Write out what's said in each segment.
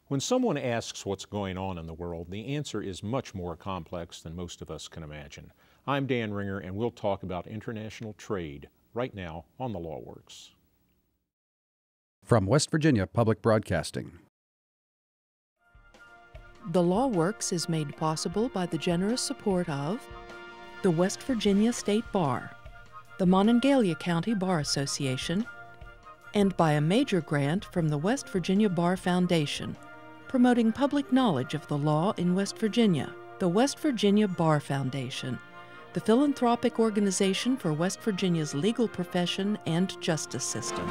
When someone asks what's going on in the world, the answer is much more complex than most of us can imagine. I'm Dan Ringer, and we'll talk about international trade right now on The Law Works. From West Virginia Public Broadcasting. The Law Works is made possible by the generous support of the West Virginia State Bar, the Monongalia County Bar Association, and by a major grant from the West Virginia Bar Foundation, promoting public knowledge of the law in West Virginia. The West Virginia Bar Foundation, the philanthropic organization for West Virginia's legal profession and justice system.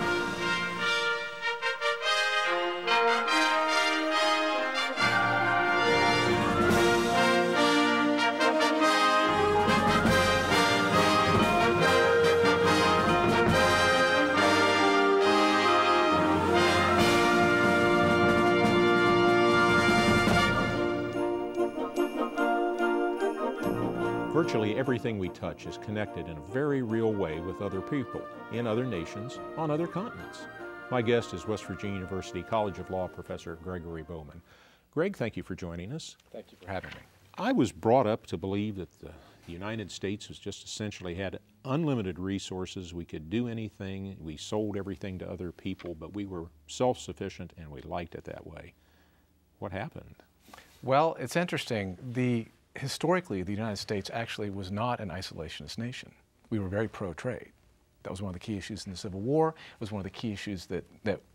Virtually everything we touch is connected in a very real way with other people, in other nations, on other continents. My guest is West Virginia University College of Law Professor Gregory Bowman. Greg, thank you for joining us. Thank you for having me. I was brought up to believe that the United States was just essentially had unlimited resources. We could do anything. We sold everything to other people, but we were self-sufficient and we liked it that way. What happened? Well, it's interesting. Historically, the United States actually was not an isolationist nation. We were very pro-trade. That was one of the key issues in the Civil War. It was one of the key issues that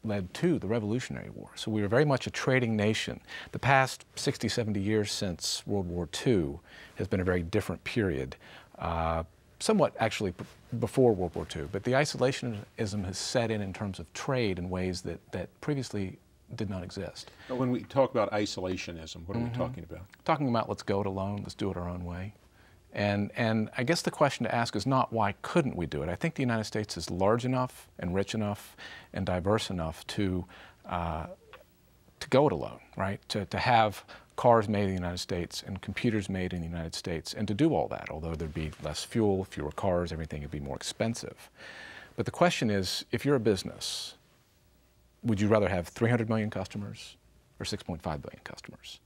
led to the Revolutionary War. So we were very much a trading nation. The past 60, 70 years since World War II has been a very different period, somewhat actually before World War II. But the isolationism has set in terms of trade in ways that previously did not exist. But when we talk about isolationism, what are we talking about? Talking about let's go it alone, let's do it our own way. And I guess the question to ask is not why couldn't we do it. I think the United States is large enough and rich enough and diverse enough to go it alone, right? To have cars made in the United States and computers made in the United States and to do all that, although there'd be less fuel, fewer cars, everything would be more expensive. But the question is, if you're a business, would you rather have 300 million customers or 6.5 billion customers?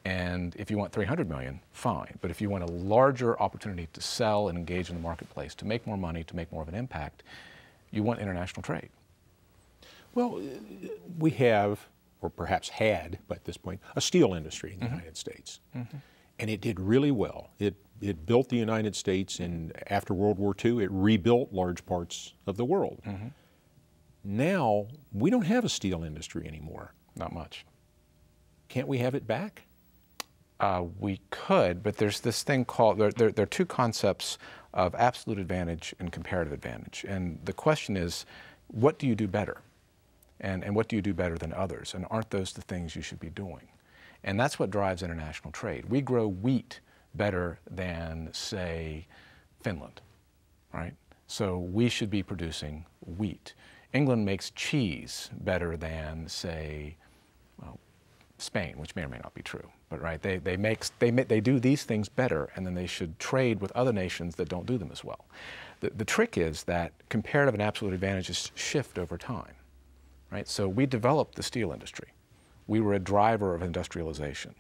And if you want 300 million, fine. But if you want a larger opportunity to sell and engage in the marketplace, to make more money, to make more of an impact, you want international trade. Well, we have, or perhaps had, by this point, a steel industry in the United States. And it did really well. It built the United States, and after World War II, it rebuilt large parts of the world. Now, we don't have a steel industry anymore. Not much. Can't we have it back? We could, but there's this thing called, there are two concepts of absolute advantage and comparative advantage. And the question is, what do you do better? And what do you do better than others? And aren't those the things you should be doing? And that's what drives international trade. We grow wheat better than, say, Finland, right? So we should be producing wheat. England makes cheese better than, say, well, Spain, which may or may not be true, but right, they do these things better, and then they should trade with other nations that don't do them as well. The trick is that comparative and absolute advantages shift over time, right? So we developed the steel industry. We were a driver of industrialization,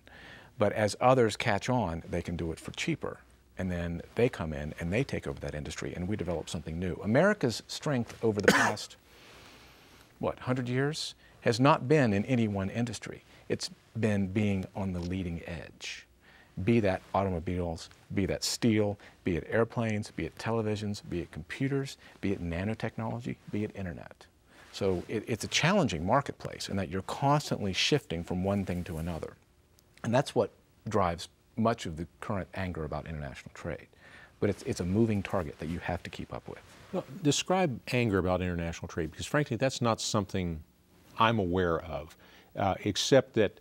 but as others catch on, they can do it for cheaper. And then they come in and they take over that industry, and we develop something new. America's strength over the past 100 years, has not been in any one industry. It's been being on the leading edge. Be that automobiles, be that steel, be it airplanes, be it televisions, be it computers, be it nanotechnology, be it internet. So it's a challenging marketplace in that you're constantly shifting from one thing to another. And that's what drives much of the current anger about international trade. But it's a moving target that you have to keep up with. Well, describe anger about international trade, because frankly, that's not something I'm aware of, except that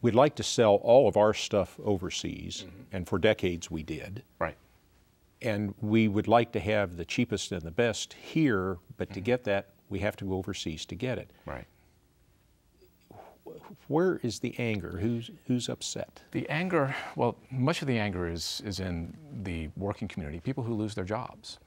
we'd like to sell all of our stuff overseas, and for decades we did. Right. And we would like to have the cheapest and the best here, but to get that, we have to go overseas to get it. Right. Where is the anger? Who's upset? The anger, well, much of the anger is in the working community, people who lose their jobs.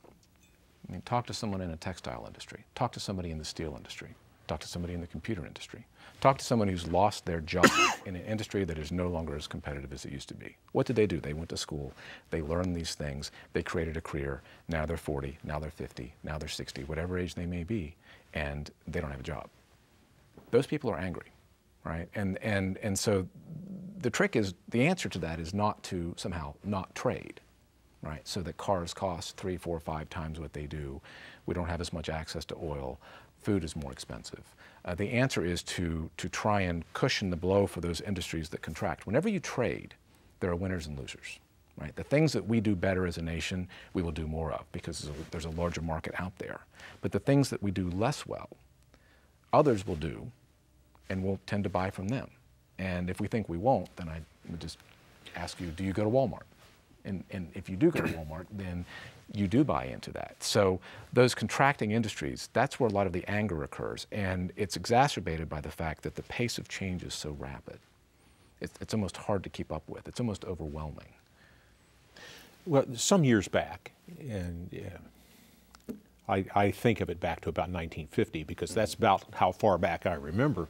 I mean, talk to someone in a textile industry, talk to somebody in the steel industry. Talk to somebody in the computer industry. Talk to someone who's lost their job in an industry that is no longer as competitive as it used to be. What did they do? They went to school, they learned these things, they created a career. Now they're 40, now they're 50, now they're 60, whatever age they may be, and they don't have a job. Those people are angry, right? And so the trick is, the answer to that is not to somehow not trade, right? So that cars cost 3, 4, 5 times what they do. We don't have as much access to oil. Food is more expensive. The answer is to try and cushion the blow for those industries that contract. Whenever you trade, there are winners and losers, right? The things that we do better as a nation, we will do more of because there's a larger market out there. But the things that we do less well, others will do, and we'll tend to buy from them. And if we think we won't, then I would just ask you, do you go to Walmart? And if you do go to Walmart, then you do buy into that. So those contracting industries, that's where a lot of the anger occurs. And it's exacerbated by the fact that the pace of change is so rapid. It's almost hard to keep up with. It's almost overwhelming. Well, some years back, and I think of it back to about 1950 because that's about how far back I remember.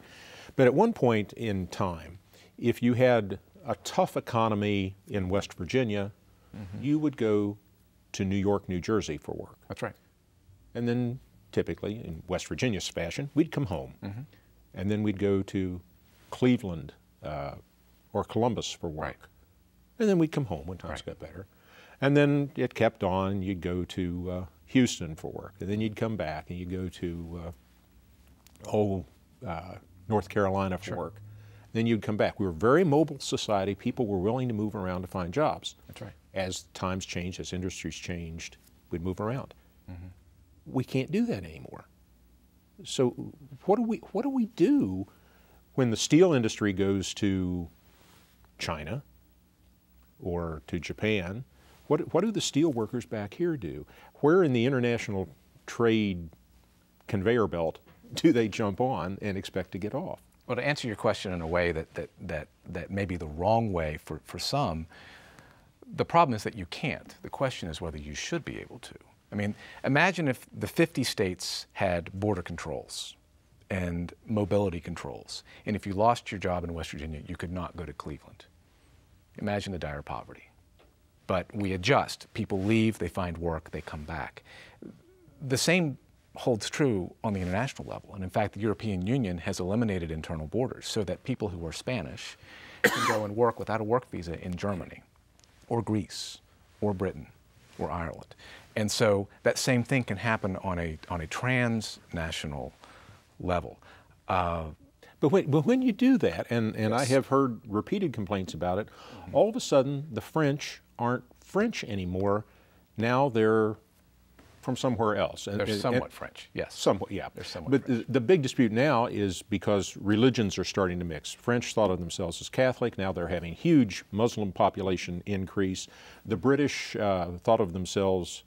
But at one point in time, if you had a tough economy in West Virginia, you would go to New York, New Jersey for work. That's right. And then typically, in West Virginia's fashion, we'd come home. And then we'd go to Cleveland or Columbus for work. Right. And then we'd come home when times got better. And then it kept on. You'd go to Houston for work. And then you'd come back and you'd go to North Carolina for work. Then you'd come back. We were a very mobile society. People were willing to move around to find jobs. That's right. As times changed, as industries changed, we'd move around. We can't do that anymore. So what do we do when the steel industry goes to China or to Japan? What do the steel workers back here do? Where in the international trade conveyor belt do they jump on and expect to get off? Well, to answer your question in a way that may be the wrong way for some, the problem is that you can't. The question is whether you should be able to. I mean, imagine if the 50 states had border controls and mobility controls, and if you lost your job in West Virginia, you could not go to Cleveland. Imagine the dire poverty. But we adjust. People leave, they find work, they come back. The same holds true on the international level. And in fact, the European Union has eliminated internal borders so that people who are Spanish can go and work without a work visa in Germany or Greece or Britain or Ireland. And so that same thing can happen on a transnational level. But when you do that, and I have heard repeated complaints about it, all of a sudden the French aren't French anymore. Now they're from somewhere else. They're somewhat French, yes. Somewhat, yeah. They're somewhat but French. The big dispute now is because religions are starting to mix. French thought of themselves as Catholic. Now they're having huge Muslim population increase. The British thought of themselves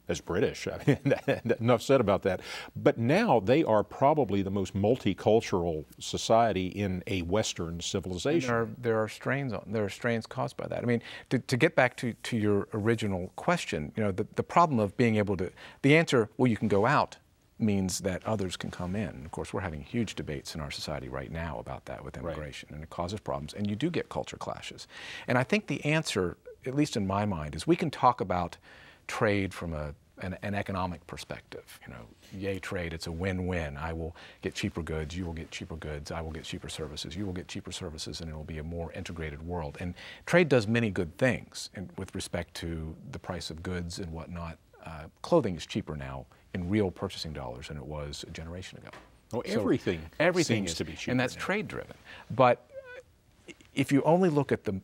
as British. I mean, enough said about that. But now they are probably the most multicultural society in a Western civilization. There are strains caused by that. I mean, to get back to your original question, you know, the problem of being able to, the answer, well, you can go out, means that others can come in. And of course, we're having huge debates in our society right now about that with immigration, and it causes problems, and you do get culture clashes. And I think the answer, at least in my mind, is we can talk about trade from an economic perspective. You know, yay trade, it's a win-win. I will get cheaper goods, you will get cheaper goods, I will get cheaper services, you will get cheaper services, and it will be a more integrated world. And trade does many good things with respect to the price of goods and whatnot. Clothing is cheaper now in real purchasing dollars than it was a generation ago. Well, everything seems to be cheaper and that's now. trade-driven. But if you only look at the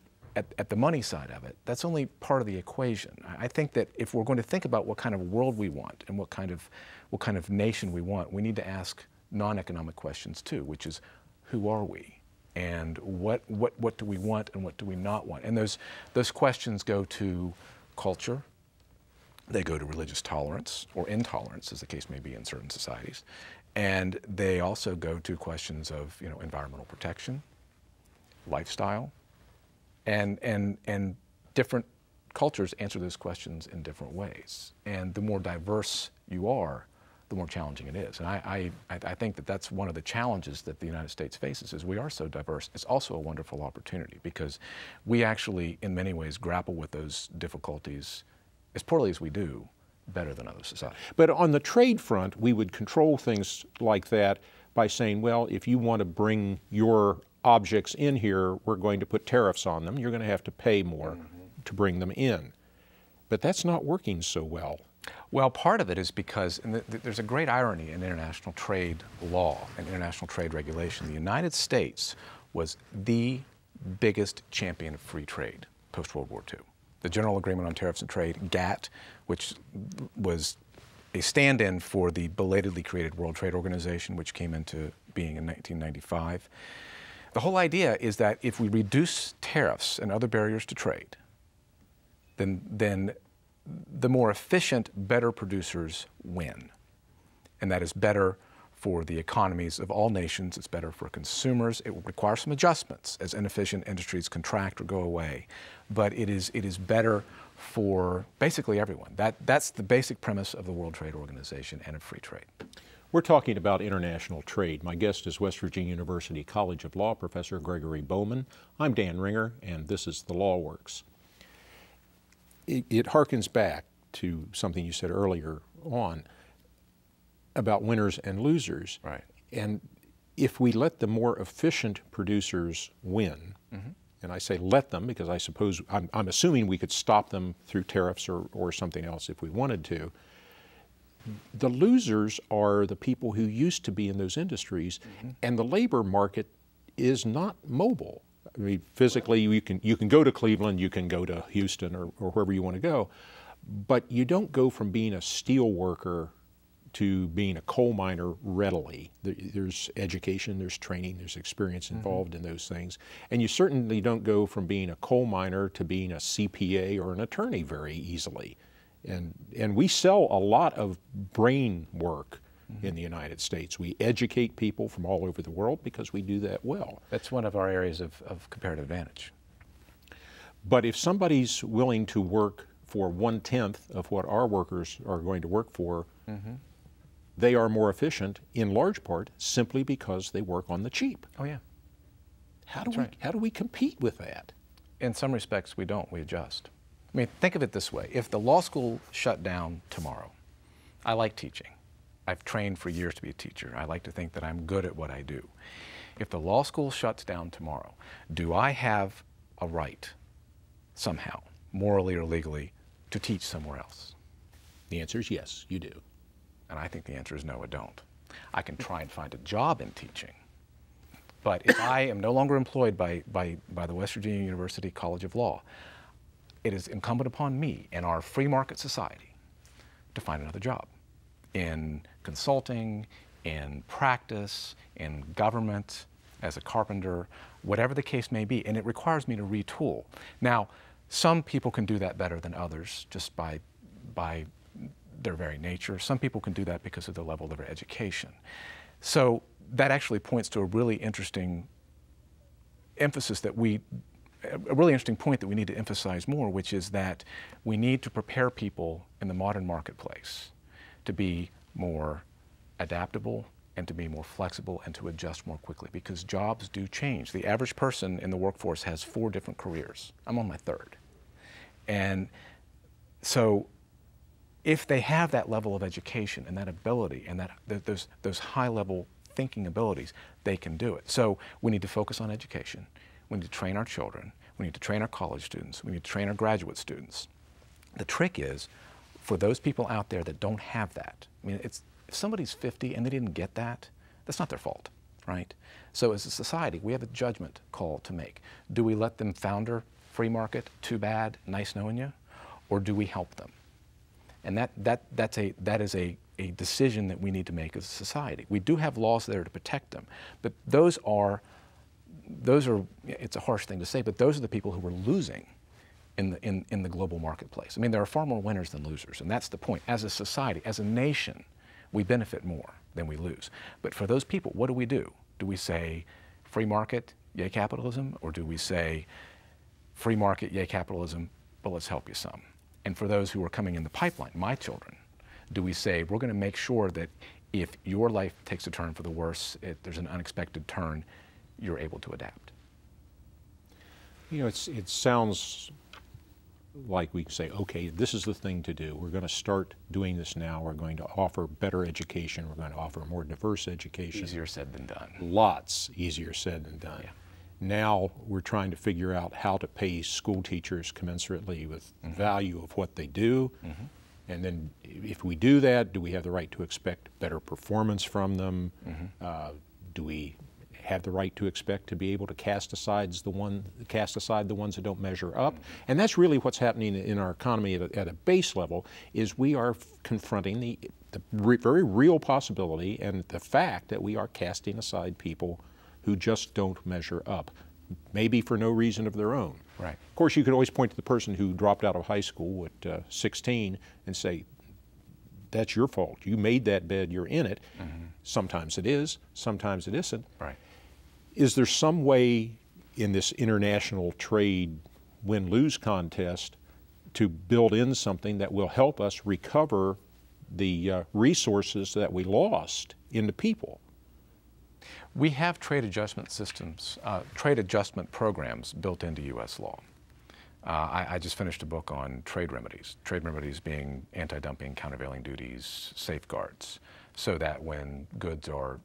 money side of it, that's only part of the equation. I think that if we're going to think about what kind of world we want and what kind of nation we want, we need to ask non-economic questions too, which is, who are we? And what do we want and what do we not want? And those questions go to culture, they go to religious tolerance or intolerance, as the case may be in certain societies, and they also go to questions of, you know, environmental protection, lifestyle, and different cultures answer those questions in different ways. And the more diverse you are, the more challenging it is. And I think that that's one of the challenges that the United States faces, is we are so diverse. It's also a wonderful opportunity because we actually, in many ways, grapple with those difficulties as poorly as we do, better than other societies. But on the trade front, we would control things like that by saying, well, if you want to bring your objects in here, we're going to put tariffs on them. You're going to have to pay more to bring them in. But that's not working so well. Well, part of it is because, and there's a great irony in international trade law and international trade regulation. The United States was the biggest champion of free trade post-World War II. The General Agreement on Tariffs and Trade, GATT, which was a stand-in for the belatedly created World Trade Organization, which came into being in 1995. The whole idea is that if we reduce tariffs and other barriers to trade, then the more efficient, better producers win. And that is better for the economies of all nations. It's better for consumers. It will require some adjustments as inefficient industries contract or go away. But it is better for basically everyone. That's the basic premise of the World Trade Organization and of free trade. We're talking about international trade. My guest is West Virginia University College of Law Professor Gregory Bowman. I'm Dan Ringer, and this is The Law Works. It harkens back to something you said earlier on about winners and losers. Right. And if we let the more efficient producers win, and I say let them because I suppose, I'm assuming we could stop them through tariffs or something else if we wanted to, the losers are the people who used to be in those industries, and the labor market is not mobile. I mean, physically, you can go to Cleveland, you can go to Houston or wherever you want to go, but you don't go from being a steel worker to being a coal miner readily. There's education, there's training, there's experience involved in those things. And you certainly don't go from being a coal miner to being a CPA or an attorney very easily. And we sell a lot of brain work in the United States. We educate people from all over the world because we do that well. That's one of our areas of comparative advantage. But if somebody's willing to work for 1/10 of what our workers are going to work for, they are more efficient in large part simply because they work on the cheap. Oh yeah. How do we compete with that? In some respects we don't, we adjust. I mean, think of it this way. If the law school shut down tomorrow, I like teaching. I've trained for years to be a teacher. I like to think that I'm good at what I do. If the law school shuts down tomorrow, do I have a right somehow, morally or legally, to teach somewhere else? The answer is yes, you do. And I think the answer is no, I don't. I can try and find a job in teaching. But if I am no longer employed by the West Virginia University College of Law, it is incumbent upon me in our free market society to find another job in consulting, in practice, in government, as a carpenter, whatever the case may be. And it requires me to retool. Now, some people can do that better than others just by their very nature. Some people can do that because of the level of their education. So that actually points to a really interesting emphasis that a really interesting point that we need to emphasize more, which is that we need to prepare people in the modern marketplace to be more adaptable and to be more flexible and to adjust more quickly, because jobs do change. The average person in the workforce has 4 different careers. I'm on my 3rd. And so if they have that level of education and that ability and those high-level thinking abilities, they can do it. So we need to focus on education. We need to train our children. We need to train our college students. We need to train our graduate students. The trick is, for those people out there that don't have that, I mean, if somebody's 50 and they didn't get that, that's not their fault, right? So as a society, we have a judgment call to make. Do we let them founder free market, too bad, nice knowing you, or do we help them? And that is a decision that we need to make as a society. We do have laws there to protect them, but those are, it's a harsh thing to say, but those are the people who are losing in the global marketplace. I mean, there are far more winners than losers, and that's the point. As a society, as a nation, we benefit more than we lose. But for those people, what do? Do we say free market, yay capitalism, or do we say free market, yay capitalism, but let's help you some? And for those who are coming in the pipeline, my children, do we say, we're going to make sure that if your life takes a turn for the worse, there's an unexpected turn, you're able to adapt? You know, it sounds like we can say, okay, this is the thing to do. We're going to start doing this now. We're going to offer better education. We're going to offer more diverse education. Easier said than done. Lots easier said than done. Yeah. Now we're trying to figure out how to pay school teachers commensurately with the value of what they do. And then if we do that, do we have the right to expect better performance from them? Do we have the right to expect to be able to cast aside the ones that don't measure up? And that's really what's happening in our economy at a base level, is we are confronting the very real possibility and the fact that we are casting aside people who just don't measure up, maybe for no reason of their own. Right. Of course, you could always point to the person who dropped out of high school at 16 and say, that's your fault. You made that bed, you're in it. Sometimes it is, sometimes it isn't. Right. Is there some way in this international trade win-lose contest to build in something that will help us recover the resources that we lost in the people? We have trade adjustment systems, trade adjustment programs built into U.S. law. I just finished a book on trade remedies being anti-dumping, countervailing duties, safeguards, so that when goods are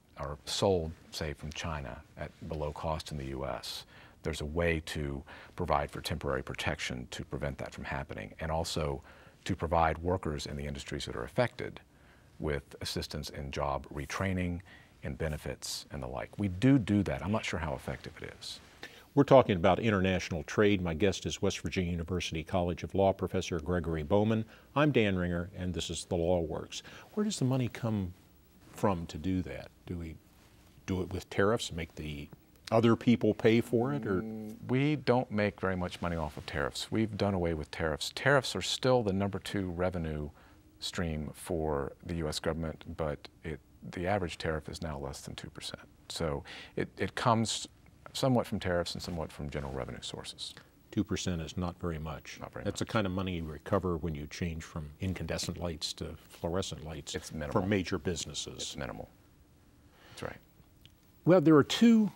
sold, say, from China at below cost in the U.S., there's a way to provide for temporary protection to prevent that from happening, and also to provide workers in the industries that are affected with assistance in job retraining and benefits and the like. We do that. I'm not sure how effective it is. We're talking about international trade. My guest is West Virginia University College of Law Professor Gregory Bowman. I'm Dan Ringer, and this is The Law Works. Where does the money come from to do that? Do we do it with tariffs, make the other people pay for it? Or we don't make very much money off of tariffs. We've done away with tariffs. Tariffs are still the #2 revenue stream for the U.S. government, but the average tariff is now less than 2%. So it comes somewhat from tariffs and somewhat from general revenue sources. 2% is not very much. Not very That's much. the kind of money you recover when you change from incandescent lights to fluorescent lights. It's minimal. For major businesses. It's minimal. That's right. Well, there are two,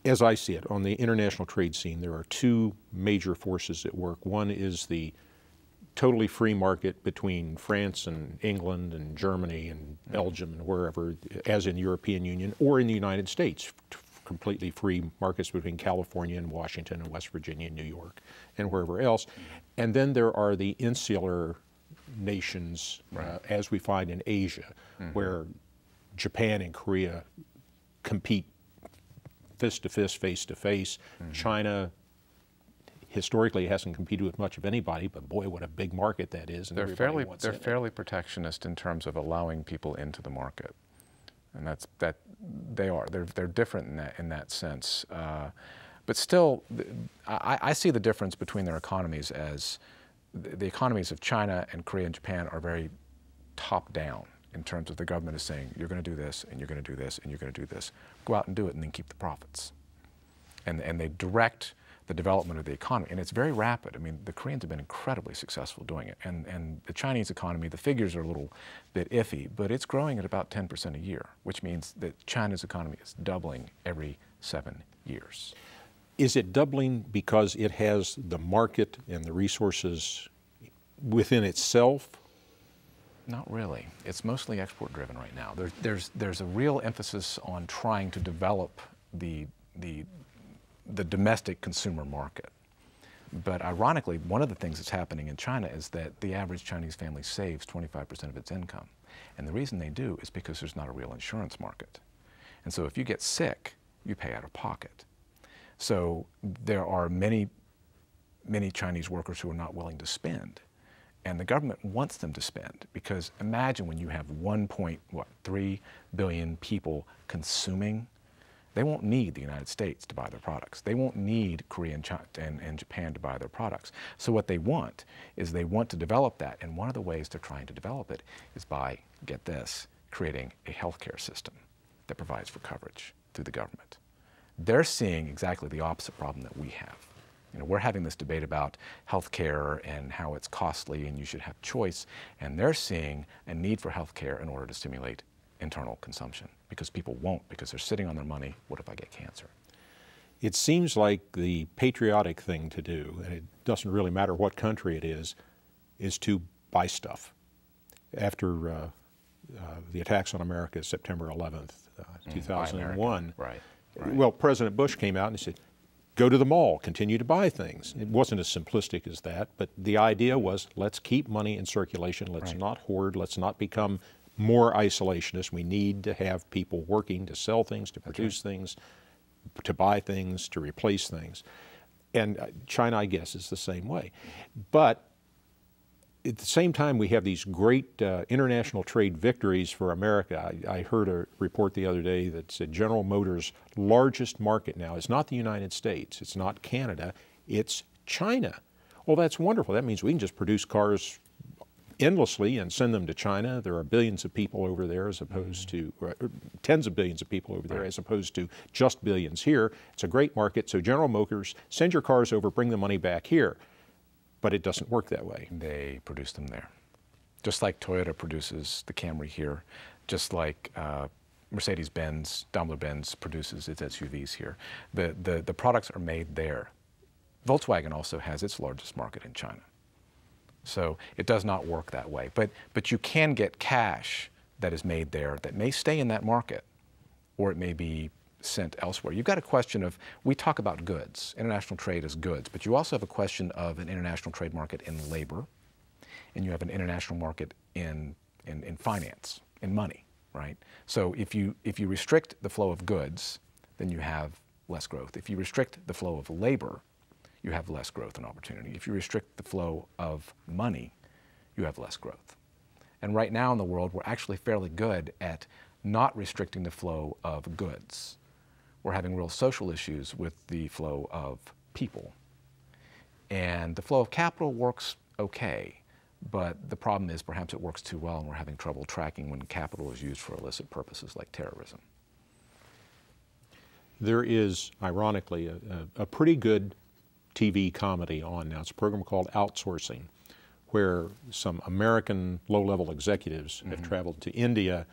as I see it, on the international trade scene, there are two major forces at work. One is the totally free market between France and England and Germany and Belgium and wherever, as in the European Union, or in the United States, completely free markets between California and Washington and West Virginia and New York and wherever else. And then there are the insular nations, as we find in Asia, where Japan and Korea compete fist to fist, face to face. China historically hasn't competed with much of anybody, but boy, what a big market that is. And they're fairly protectionist in terms of allowing people into the market, and they're different in that sense. But still, I see the difference between their economies as the economies of China and Korea and Japan are very top down in terms of the government is saying, you're going to do this, and you're going to do this, and you're going to do this. Go out and do it, and then keep the profits. And they direct the development of the economy, and it's very rapid. I mean, the Koreans have been incredibly successful doing it, and the Chinese economy, the figures are a little bit iffy, but it's growing at about 10% a year, which means that China's economy is doubling every 7 years. Is it doubling because it has the market and the resources within itself? Not really. It's mostly export driven right now. There's a real emphasis on trying to develop the domestic consumer market. But ironically, one of the things that's happening in China is that the average Chinese family saves 25% of its income. And the reason they do is because there's not a real insurance market. And so if you get sick, you pay out of pocket. So there are many Chinese workers who are not willing to spend. And the government wants them to spend, because imagine when you have 1.3 billion people consuming. They won't need the United States to buy their products. They won't need Korea and Japan to buy their products. So what they want is they want to develop that, and one of the ways they're trying to develop it is by, get this, creating a healthcare system that provides for coverage through the government. They're seeing exactly the opposite problem that we have. We're having this debate about healthcare and how it's costly and you should have choice, and they're seeing a need for healthcare in order to stimulate internal consumption because people won't, because they're sitting on their money. What if I get cancer? It seems like the patriotic thing to do, and it doesn't really matter what country it is to buy stuff. After the attacks on America, September 11th, 2001, right. Well, President Bush came out and he said, go to the mall, continue to buy things. It wasn't as simplistic as that, but the idea was let's keep money in circulation, let's not hoard, let's not become more isolationist. We need to have people working to sell things, to produce things, to buy things, to replace things. And China, I guess, is the same way. But at the same time, we have these great international trade victories for America. I heard a report the other day that said General Motors' largest market now is not the United States, it's not Canada, it's China. Well, that's wonderful. That means we can just produce cars endlessly and send them to China. There are billions of people over there as opposed to, tens of billions of people over there as opposed to just billions here. It's a great market. So General Motors, send your cars over, bring the money back here. But it doesn't work that way. They produce them there. Just like Toyota produces the Camry here, just like Mercedes-Benz, Daimler-Benz produces its SUVs here. The products are made there. Volkswagen also has its largest market in China. So it does not work that way. But you can get cash that is made there that may stay in that market, or it may be sent elsewhere. You've got a question of, we talk about goods, international trade is goods, but you also have a question of an international trade market in labor, and you have an international market in finance, in money, right? So if you restrict the flow of goods, then you have less growth. If you restrict the flow of labor, you have less growth and opportunity. If you restrict the flow of money, you have less growth. And right now in the world, we're actually fairly good at not restricting the flow of goods. We're having real social issues with the flow of people. And the flow of capital works okay, but the problem is perhaps it works too well and we're having trouble tracking when capital is used for illicit purposes like terrorism. There is, ironically, a pretty good TV comedy on now. It's a program called Outsourcing, where some American low-level executives have traveled to India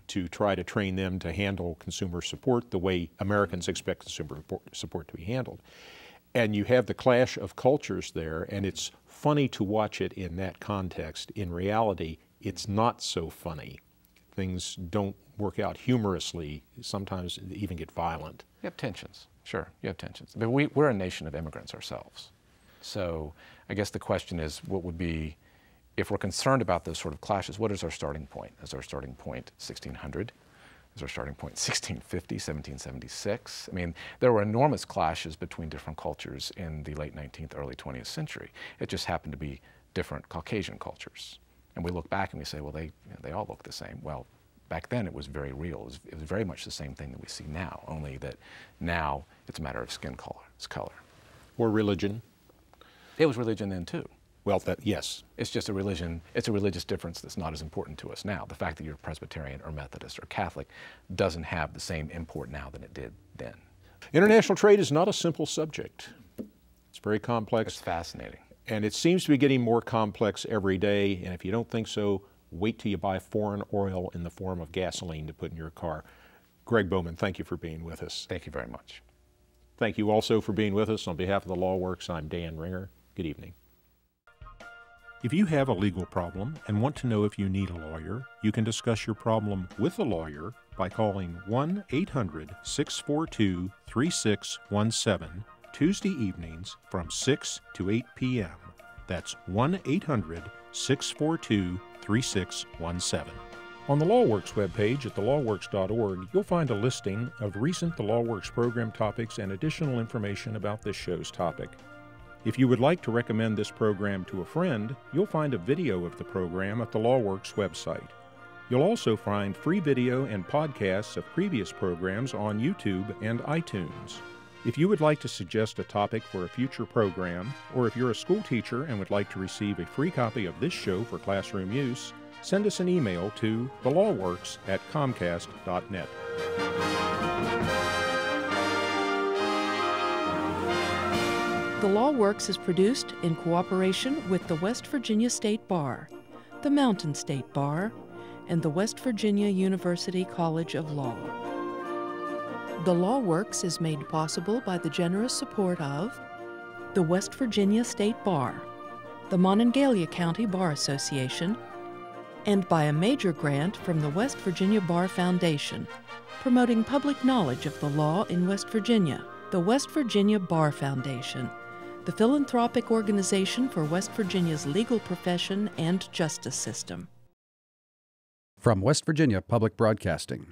to try to train them to handle consumer support the way Americans expect consumer support to be handled. And you have the clash of cultures there, and it's funny to watch it in that context. In reality, it's not so funny. Things don't work out humorously. Sometimes they even get violent. You have tensions, sure, you have tensions. But we're a nation of immigrants ourselves. So I guess the question is, what would be, if we're concerned about those sort of clashes, what is our starting point? Is our starting point 1600? Is our starting point 1650, 1776? I mean, there were enormous clashes between different cultures in the late 19th, early 20th century. It just happened to be different Caucasian cultures. And we look back and we say, well, they all look the same. Well, back then it was very real. It was very much the same thing that we see now, only that now it's a matter of skin color. It's color. Or religion. It was religion then too. Well, yes. It's just a religion, it's a religious difference that's not as important to us now. The fact that you're Presbyterian or Methodist or Catholic doesn't have the same import now than it did then. International trade is not a simple subject. It's very complex. It's fascinating. And it seems to be getting more complex every day, and if you don't think so, wait till you buy foreign oil in the form of gasoline to put in your car. Greg Bowman, thank you for being with us. Thank you very much. Thank you also for being with us. On behalf of the Law Works, I'm Dan Ringer. Good evening. If you have a legal problem and want to know if you need a lawyer, you can discuss your problem with a lawyer by calling 1-800-642-3617 Tuesday evenings from 6 to 8 p.m. That's 1-800-642-3617. On the LawWorks webpage at thelawworks.org, you'll find a listing of recent The LawWorks program topics and additional information about this show's topic. If you would like to recommend this program to a friend, you'll find a video of the program at the LawWorks website. You'll also find free video and podcasts of previous programs on YouTube and iTunes. If you would like to suggest a topic for a future program, or if you're a school teacher and would like to receive a free copy of this show for classroom use, send us an email to thelawworks@comcast.net. The Law Works is produced in cooperation with the West Virginia State Bar, the Mountain State Bar, and the West Virginia University College of Law. The Law Works is made possible by the generous support of the West Virginia State Bar, the Monongalia County Bar Association, and by a major grant from the West Virginia Bar Foundation, promoting public knowledge of the law in West Virginia. The West Virginia Bar Foundation, the philanthropic organization for West Virginia's legal profession and justice system. From West Virginia Public Broadcasting.